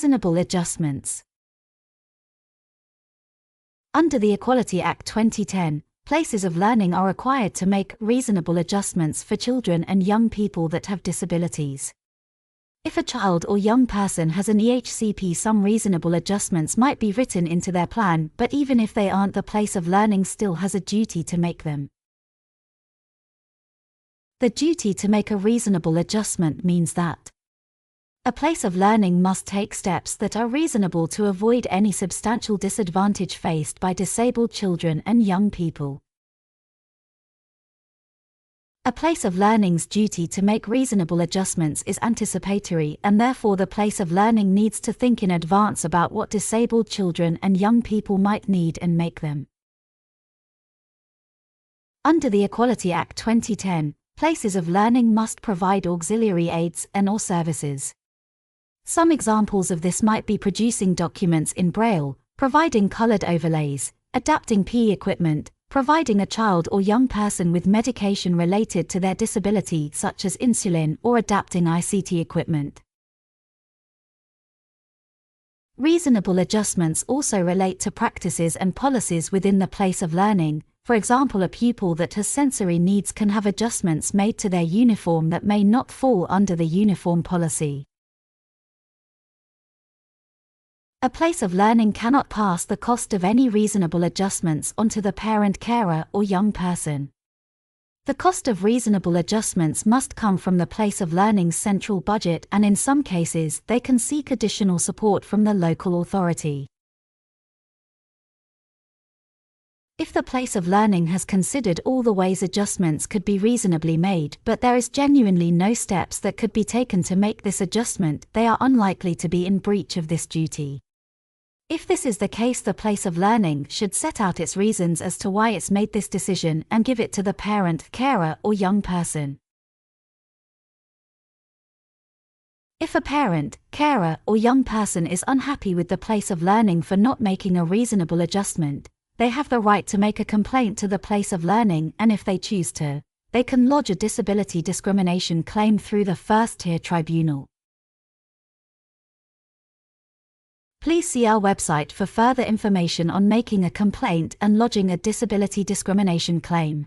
Reasonable adjustments. Under the Equality Act 2010, places of learning are required to make reasonable adjustments for children and young people that have disabilities. If a child or young person has an EHCP, some reasonable adjustments might be written into their plan, but even if they aren't, the place of learning still has a duty to make them. The duty to make a reasonable adjustment means that a place of learning must take steps that are reasonable to avoid any substantial disadvantage faced by disabled children and young people. A place of learning's duty to make reasonable adjustments is anticipatory, and therefore the place of learning needs to think in advance about what disabled children and young people might need and make them. Under the Equality Act 2010, places of learning must provide auxiliary aids and/or services. Some examples of this might be producing documents in Braille, providing colored overlays, adapting PE equipment, providing a child or young person with medication related to their disability such as insulin, or adapting ICT equipment. Reasonable adjustments also relate to practices and policies within the place of learning. For example, a pupil that has sensory needs can have adjustments made to their uniform that may not fall under the uniform policy. A place of learning cannot pass the cost of any reasonable adjustments onto the parent, carer, or young person. The cost of reasonable adjustments must come from the place of learning's central budget, and in some cases, they can seek additional support from the local authority. If the place of learning has considered all the ways adjustments could be reasonably made, but there is genuinely no steps that could be taken to make this adjustment, they are unlikely to be in breach of this duty. If this is the case, the place of learning should set out its reasons as to why it's made this decision and give it to the parent, carer, or young person. If a parent, carer, or young person is unhappy with the place of learning for not making a reasonable adjustment, they have the right to make a complaint to the place of learning, and if they choose to, they can lodge a disability discrimination claim through the first-tier tribunal. Please see our website for further information on making a complaint and lodging a disability discrimination claim.